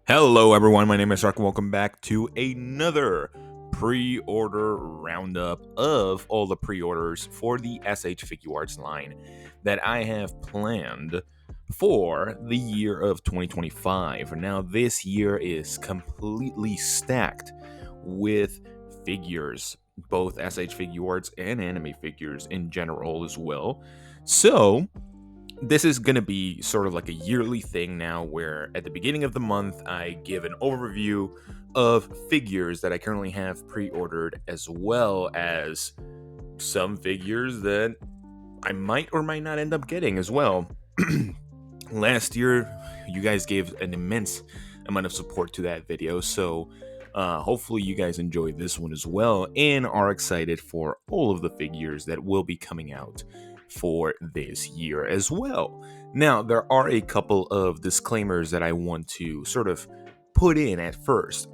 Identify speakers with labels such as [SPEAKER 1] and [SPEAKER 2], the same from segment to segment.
[SPEAKER 1] Hello, everyone. My name is Rock, and welcome back to another pre-order roundup of all the pre-orders for the SH Figuarts line that I have planned for the year of 2025. Now, this year is completely stacked with figures, both SH Figuarts and anime figures in general as well. So, this is going to be sort of like a yearly thing now where at the beginning of the month I give an overview of figures that I currently have pre-ordered, as well as some figures that I might or might not end up getting as well. Last year you guys gave an immense amount of support to that video, so hopefully you guys enjoyed this one as well and are excited for all of the figures that will be coming out for this year as well. Now, there are a couple of disclaimers that I want to sort of put in at first.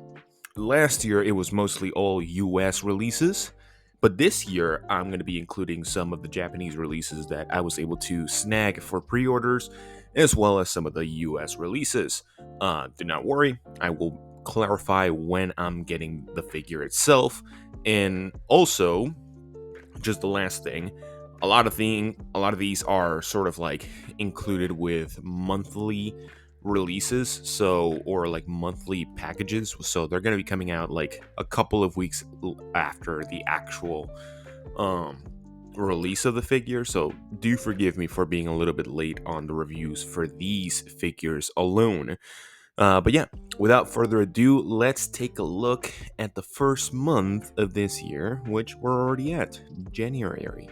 [SPEAKER 1] Last year, it was mostly all US releases, but this year, I'm going to be including some of the Japanese releases that I was able to snag for pre orders, as well as some of the US releases. Do not worry, I will clarify when I'm getting the figure itself. And also, just the last thing, a lot of these are sort of like included with monthly releases, so or like monthly packages, so they're going to be coming out like a couple of weeks after the actual release of the figure. So do forgive me for being a little bit late on the reviews for these figures alone. But yeah, without further ado, let's take a look at the first month of this year, which we're already at, January.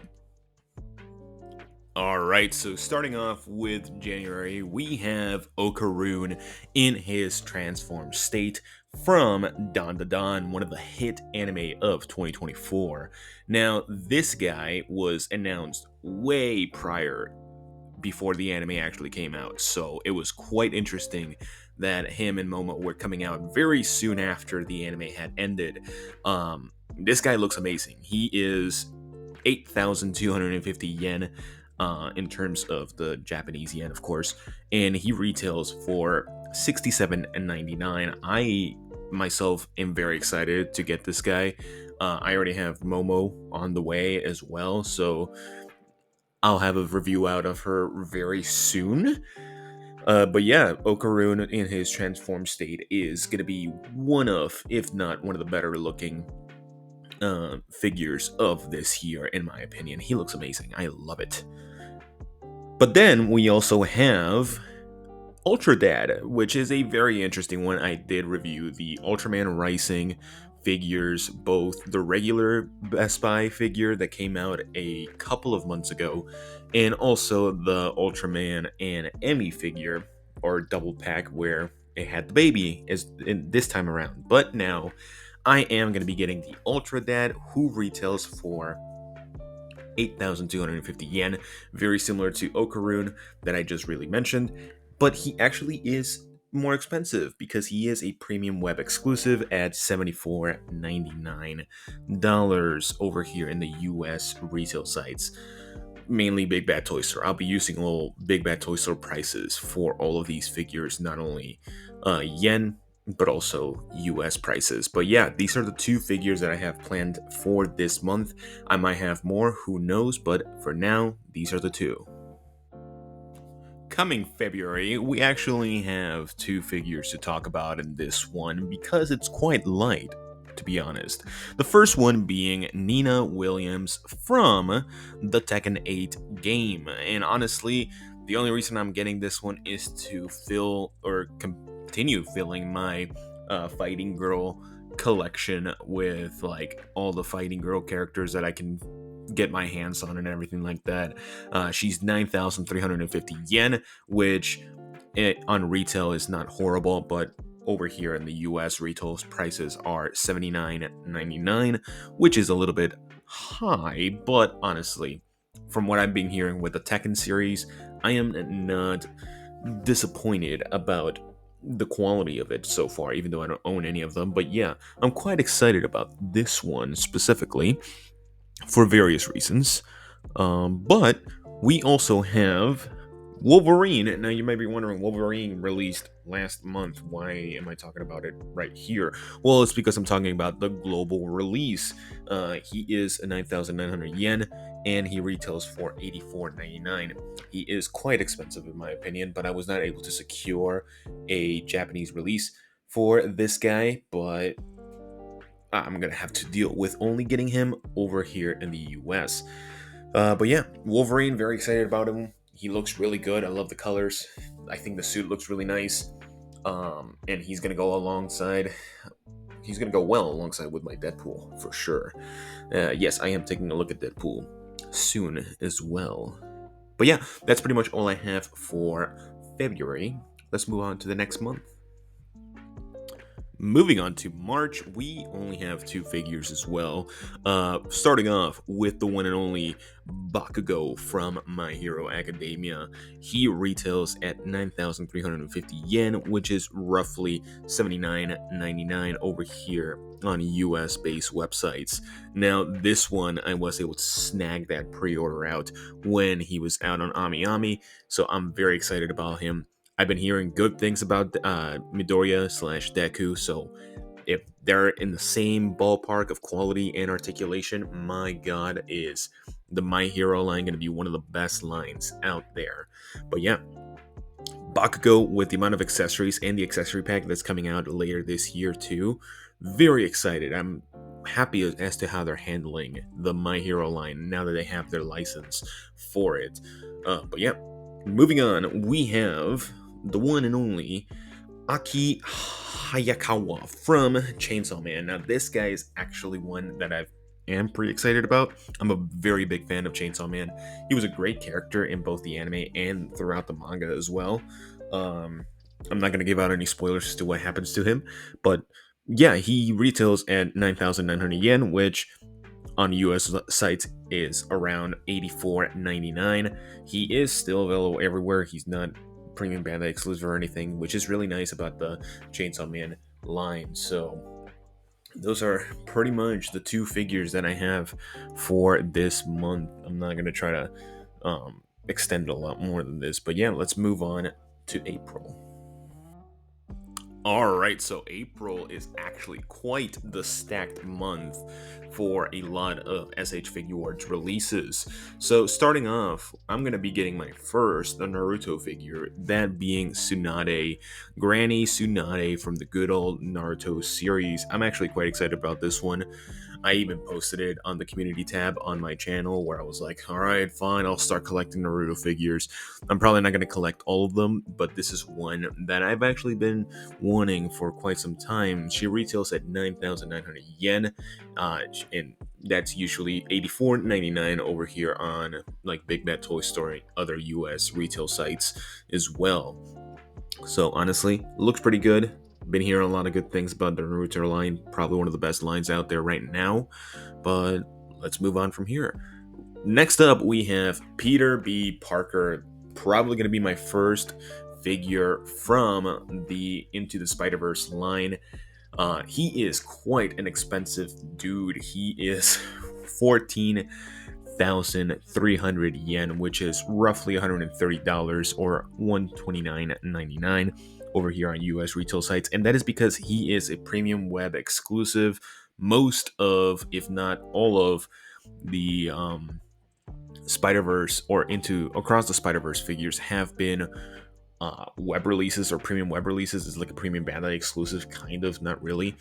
[SPEAKER 1] Alright, so starting off with January, we have Okaroon in his transformed state from Dan Da Dan, one of the hit anime of 2024. Now, this guy was announced way prior, before the anime actually came out, so it was quite interesting that him and Momo were coming out very soon after the anime had ended. This guy looks amazing. He is 8,250 yen in terms of the Japanese yen, of course, and he retails for $67.99. I myself am very excited to get this guy. I already have Momo on the way as well, so I'll have a review out of her very soon. But yeah, Okaroon in his transformed state is going to be one of, if not one of the better looking figures of this year, in my opinion. He looks amazing. I love it. But then we also have Ultra Dad, which is a very interesting one. I did review the Ultraman Rising figures, both the regular Best Buy figure that came out a couple of months ago, and also the Ultraman and Emmy figure, or double pack, where it had the baby is in this time around. But now I am going to be getting the Ultra Dad, who retails for 8,250 yen, very similar to Okaroon that I just really mentioned, but he actually is more expensive because he is a premium web exclusive at $74.99 over here in the US retail sites, mainly Big Bad Toy Store. I'll be using little Big Bad Toy Store prices for all of these figures, not only yen, but also US prices. But yeah, these are the two figures that I have planned for this month. I might have more, who knows, but for now, these are the two. Coming February, we actually have two figures to talk about in this one because it's quite light, to be honest. The first one being Nina Williams from the Tekken 8 game. And honestly, the only reason I'm getting this one is to fill or continue filling my Fighting Girl collection with like all the Fighting Girl characters that I can get my hands on and everything like that. She's 9,350 yen, which on retail is not horrible, but over here in the US, retail prices are $79.99, which is a little bit high, but honestly, from what I've been hearing with the Tekken series, I am not disappointed about the quality of it so far, even though I don't own any of them. But yeah, I'm quite excited about this one specifically for various reasons. But we also have Wolverine. Now, you might be wondering, Wolverine released last month. Why am I talking about it right here? Well, it's because I'm talking about the global release. He is 9,900 yen, and he retails for 84.99. He is quite expensive, in my opinion, but I was not able to secure a Japanese release for this guy, but I'm gonna have to deal with only getting him over here in the US. But yeah, Wolverine, very excited about him. He looks really good. I love the colors. I think the suit looks really nice. And he's gonna go alongside. He's gonna go well alongside with my Deadpool for sure. Yes, I am taking a look at Deadpool soon as well. But yeah, that's pretty much all I have for February. Let's move on to the next month. Moving on to March, we only have two figures as well. Starting off with the one and only Bakugo from My Hero Academia. He retails at 9,350 yen, which is roughly 79.99 over here on US based websites. Now, this one, I was able to snag that pre order out when he was out on AmiAmi, so I'm very excited about him. I've been hearing good things about Midoriya slash Deku, so if they're in the same ballpark of quality and articulation, my god, is the My Hero line going to be one of the best lines out there. But yeah, Bakugo, with the amount of accessories and the accessory pack that's coming out later this year too, very excited. I'm happy as to how they're handling the My Hero line now that they have their license for it. But yeah, moving on, we have the one and only Aki Hayakawa from Chainsaw Man. Now, this guy is actually one that I am pretty excited about. I'm a very big fan of Chainsaw Man. He was a great character in both the anime and throughout the manga as well. Um, I'm not going to give out any spoilers as to what happens to him, but yeah, he retails at 9,900 yen, which on US sites is around 84.99. He is still available everywhere. He's not premium Bandai exclusive or anything, which is really nice about the Chainsaw Man line. So those are pretty much the two figures that I have for this month. I'm not going to try to extend it a lot more than this, but yeah, let's move on to April. All right, so April is actually quite the stacked month for a lot of SH Figuarts releases. So starting off, I'm going to be getting my first Naruto figure, that being Tsunade, Granny Tsunade from the good old Naruto series. I'm actually quite excited about this one. I even posted it on the community tab on my channel where I was like, all right, fine, I'll start collecting Naruto figures. I'm probably not going to collect all of them, but this is one that I've actually been wanting for quite some time. She retails at 9,900 yen, and that's usually 84.99 over here on like Big Bad Toy Store and other US retail sites as well. So honestly, looks pretty good. Been hearing a lot of good things about the Naruto line, probably one of the best lines out there right now. But let's move on from here. Next up, we have Peter B. Parker, probably going to be my first figure from the Into the Spider-Verse line. He is quite an expensive dude. He is 14,300 yen, which is roughly $130 or $129.99 over here on US retail sites. And that is because he is a premium web exclusive. Most of, if not all of, the Spider-Verse or into Across the Spider-Verse figures have been web releases or premium web releases. Is like a premium Bandai exclusive, kind of, not really,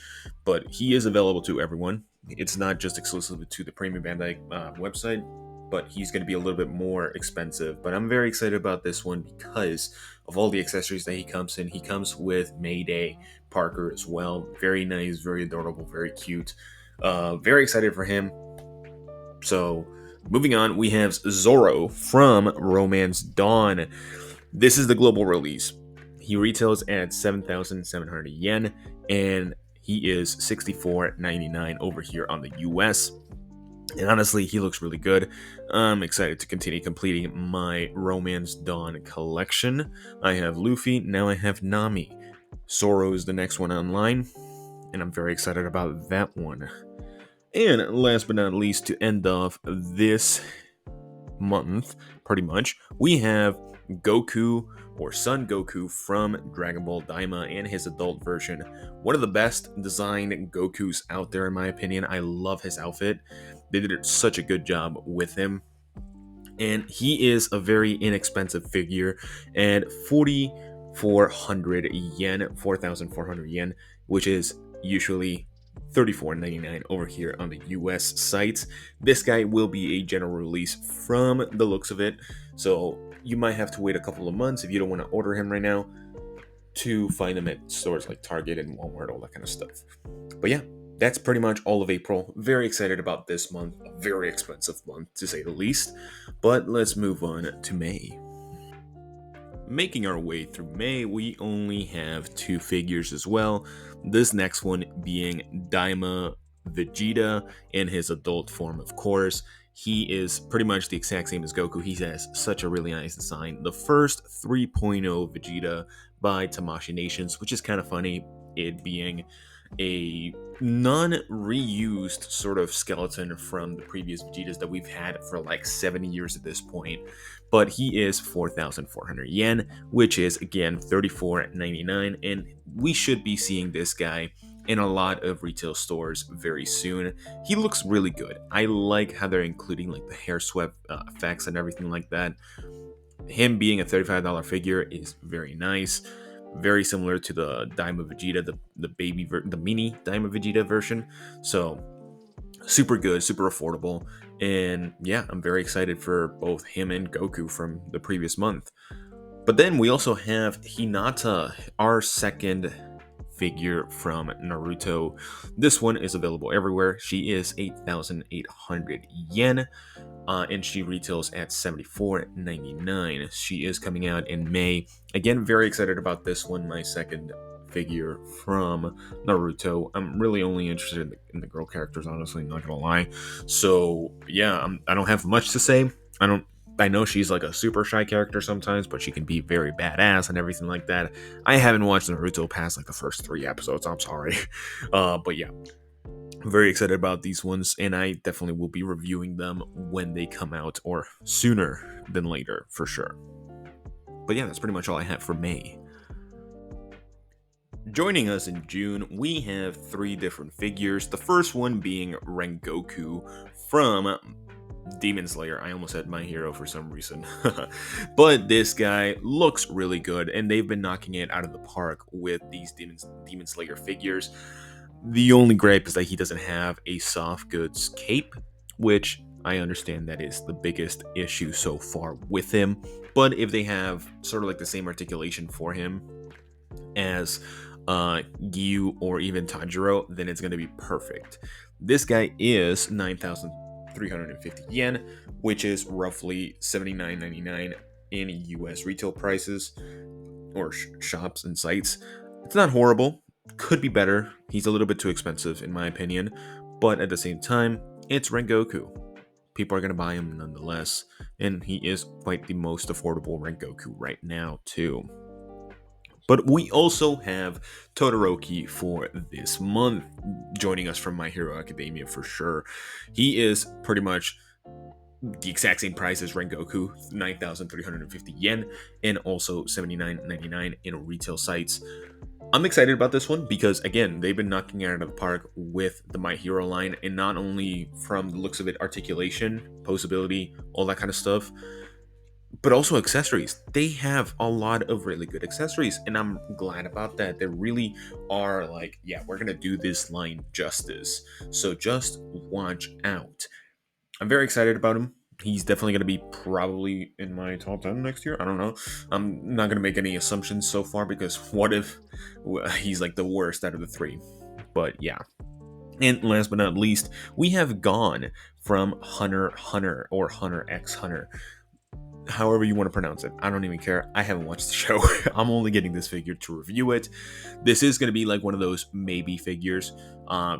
[SPEAKER 1] but he is available to everyone. It's not just exclusive to the premium Bandai website, but he's going to be a little bit more expensive. But I'm very excited about this one because of all the accessories that he comes in. He comes with Mayday Parker as well. Very nice, very adorable, very cute. Very excited for him. So moving on, we have Zoro from Romance Dawn. This is the global release. He retails at 7,700 yen, and he is 64.99 over here on the US. And honestly, he looks really good. I'm excited to continue completing my Romance Dawn collection. I have Luffy, now I have Nami. Zoro is the next one online, and I'm very excited about that one. And last but not least, to end off this month, pretty much, we have Goku or Son Goku from Dragon Ball Daima and his adult version. One of the best designed Gokus out there, in my opinion. I love his outfit. They did such a good job with him. And he is a very inexpensive figure at 4,400 yen, 4,400 yen, which is usually 34.99 over here on the US sites. This guy will be a general release from the looks of it, so you might have to wait a couple of months if you don't want to order him right now to find him at stores like Target and Walmart, all that kind of stuff. But yeah, that's pretty much all of April. Very excited about this month, a very expensive month to say the least. But let's move on to May. Making our way through May, we only have 2 figures as well. This next one being Daima Vegeta in his adult form, of course. He is pretty much the exact same as Goku. He has such a really nice design. The first 3.0 Vegeta by Tamashii Nations, which is kind of funny, it being a non-reused sort of skeleton from the previous Vegetas that we've had for like 70 years at this point. But he is 4,400 yen, which is again 34.99, and we should be seeing this guy in a lot of retail stores very soon. He looks really good. I like how they're including like the hair swept effects and everything like that. Him being a $35 figure is very nice. Very similar to the Daima Vegeta, the mini Daima Vegeta version. So super good, super affordable, and yeah, I'm very excited for both him and Goku from the previous month. But then we also have Hinata, our second figure from Naruto. This one is available everywhere. She is 8,800 yen. And she retails at $74.99. She is coming out in May. Again, very excited about this one, my second figure from Naruto. I'm really only interested in the girl characters, honestly, not gonna lie. So yeah, I don't have much to say. I know she's like a super shy character sometimes, but she can be very badass and everything like that. I haven't watched Naruto past like the first 3 episodes. I'm sorry, but yeah, I'm very excited about these ones, and I definitely will be reviewing them when they come out, or sooner than later, for sure. But yeah, that's pretty much all I have for May. Joining us in June, we have 3 different figures. The first one being Rengoku from Demon Slayer. I almost said My Hero for some reason. But this guy looks really good, and they've been knocking it out of the park with these Demon Slayer figures. The only gripe is that he doesn't have a soft goods cape, which I understand that is the biggest issue so far with him. But if they have sort of like the same articulation for him as Gyu or even Tanjiro, then it's going to be perfect. This guy is 9,350 yen, which is roughly $79.99 in US retail prices or shops and sites. It's not horrible. Could be better. He's a little bit too expensive, in my opinion. But at the same time, it's Rengoku. People are going to buy him nonetheless. And he is quite the most affordable Rengoku right now, too. But we also have Todoroki for this month, joining us from My Hero Academia for sure. He is pretty much the exact same price as Rengoku, 9,350 yen, and also $79.99 in retail sites. I'm excited about this one because, again, they've been knocking it out of the park with the My Hero line, and not only from the looks of it, articulation, posability, all that kind of stuff, but also accessories. They have a lot of really good accessories, and I'm glad about that. They really are like, yeah, we're gonna do this line justice. So just watch out. I'm very excited about him. He's definitely going to be probably in my top 10 next year. I don't know. I'm not going to make any assumptions so far because what if he's like the worst out of the 3? But yeah. And last but not least, we have Gon from Hunter Hunter or Hunter x Hunter. However you want to pronounce it. I don't even care. I haven't watched the show. I'm only getting this figure to review it. This is going to be like one of those maybe figures.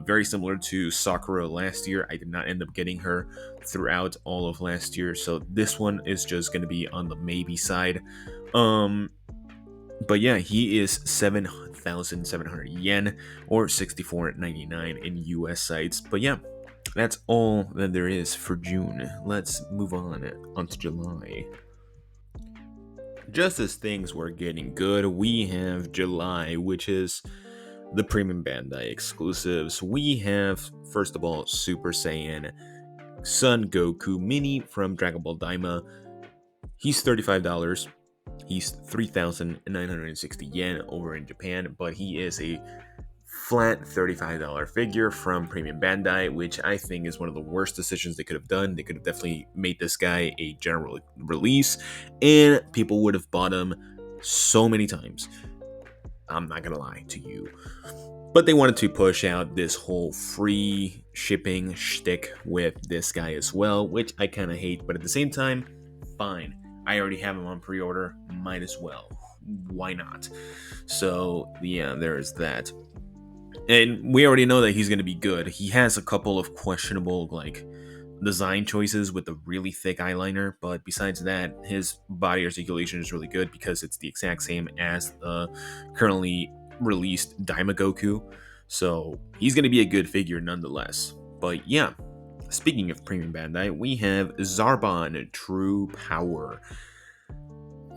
[SPEAKER 1] Very similar to Sakura last year. I did not end up getting her throughout all of last year. So this one is just going to be on the maybe side. But yeah, he is 7,700 yen or $64.99 in US sites. But yeah, that's all that there is for June. Let's move on to July. just as things were getting good, we have July, which is the Premium Bandai exclusives. We have, first of all, Super Saiyan Son Goku Mini from Dragon Ball Daima. He's $35. He's 3,960 yen over in Japan, but he is a flat $35 figure from Premium Bandai, which I think is one of the worst decisions they could have done. They could have definitely made this guy a general release, and people would have bought him so many times. I'm not gonna lie to you. But they wanted to push out this whole free shipping shtick with this guy as well, which I kind of hate, but at the same time, fine. I already have him on pre-order, might as well. Why not? So, yeah, there's that. And we already know that he's going to be good. He has a couple of questionable, design choices with the really thick eyeliner, but besides that, his body articulation is really good because it's the exact same as the currently released Daima Goku. So he's going to be a good figure nonetheless. But yeah, speaking of Premium Bandai, we have Zarbon True Power.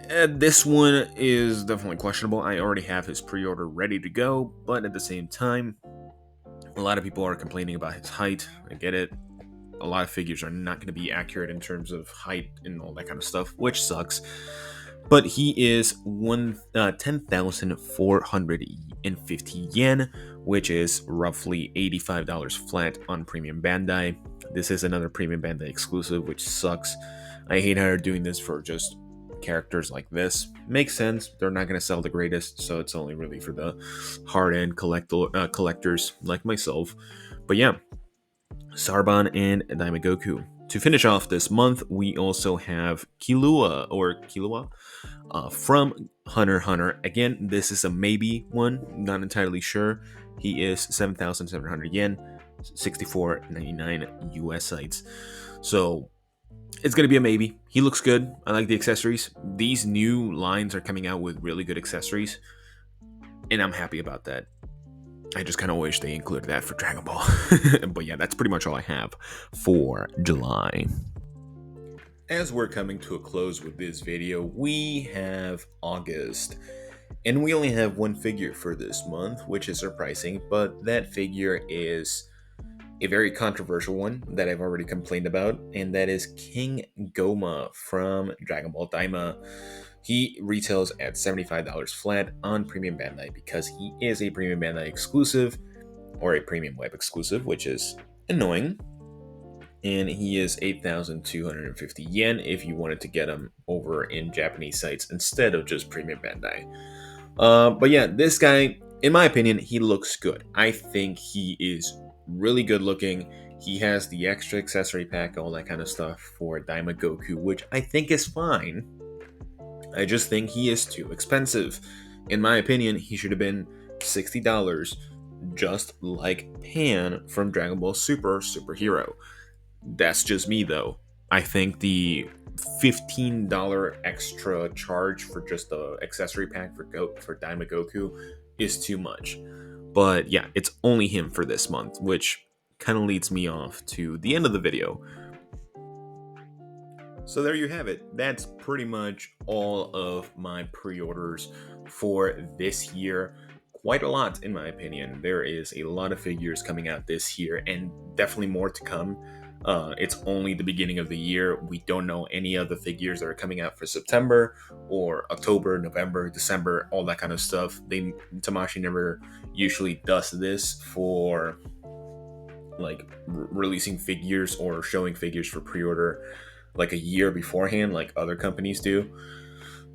[SPEAKER 1] This one is definitely questionable. I already have his pre-order ready to go, but at the same time, a lot of people are complaining about his height. I get it. A lot of figures are not going to be accurate in terms of height and all that kind of stuff, which sucks. But he is 10,450 yen, which is roughly $85 flat on Premium Bandai. This is another Premium Bandai exclusive, which sucks. I hate how they're doing this for just characters like this. Makes sense. They're not going to sell the greatest, so it's only really for the hard-end collectors like myself. But yeah, Zarbon and Daima Goku. To finish off this month, we also have Killua from Hunter x Hunter. Again, this is a maybe one, not entirely sure. He is 7,700 yen, 64.99 US sites. So it's going to be a maybe. He looks good. I like the accessories. These new lines are coming out with really good accessories, and I'm happy about that. I just kind of wish they included that for Dragon Ball. But yeah, that's pretty much all I have for July. As we're coming to a close with this video, we have August. And we only have one figure for this month, which is surprising, but that figure is a very controversial one that I've already complained about, and that is King Goma from Dragon Ball Daima. He retails at $75 flat on Premium Bandai because he is a Premium Bandai exclusive, or a Premium Web exclusive, which is annoying. And he is 8,250 yen if you wanted to get him over in Japanese sites instead of just Premium Bandai. But yeah, this guy, in my opinion, he looks good. I think he is really good looking. He has the extra accessory pack, all that kind of stuff for Daima Goku, which I think is fine. I just think he is too expensive. In my opinion, he should have been $60, just like Pan from Dragon Ball Superhero. That's just me, though. I think the $15 extra charge for just the accessory pack for Daima Goku is too much. But yeah, it's only him for this month, which kind of leads me off to the end of the video. So there you have it. That's pretty much all of my pre-orders for this year. Quite a lot, in my opinion. There is a lot of figures coming out this year, and definitely more to come. It's only the beginning of the year. We don't know any of the figures that are coming out for September or October, November, December, all that kind of stuff. Tamashii never usually does this for releasing figures or showing figures for pre-order like a year beforehand, like other companies do.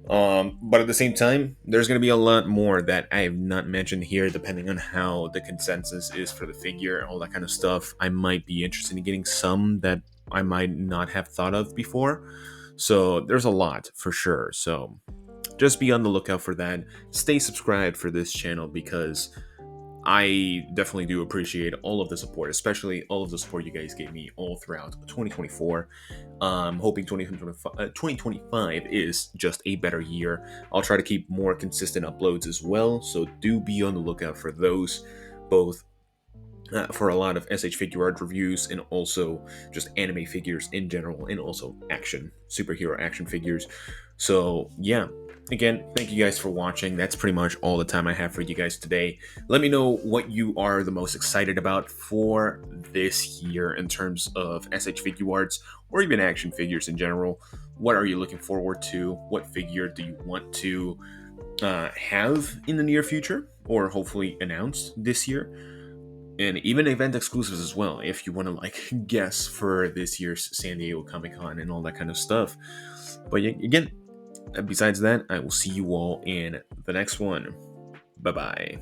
[SPEAKER 1] But at the same time, there's going to be a lot more that I have not mentioned here, depending on how the consensus is for the figure, all that kind of stuff. I might be interested in getting some that I might not have thought of before. So there's a lot for sure. So just be on the lookout for that. Stay subscribed for this channel because I definitely do appreciate all of the support, especially all of the support you guys gave me all throughout 2024. Hoping 2025 is just a better year. I'll try to keep more consistent uploads as well, so do be on the lookout for those, both for a lot of SH Figuarts reviews and also just anime figures in general, and also superhero action figures. So yeah, Again, thank you guys for watching. That's pretty much all the time I have for you guys today. Let me know what you are the most excited about for this year in terms of SH Figuarts or even action figures in general. What are you looking forward to? What figure do you want to have in the near future or hopefully announced this year? And even event exclusives as well, if you want to guess for this year's San Diego Comic-Con and all that kind of stuff. But again, besides that, I will see you all in the next one. Bye-bye.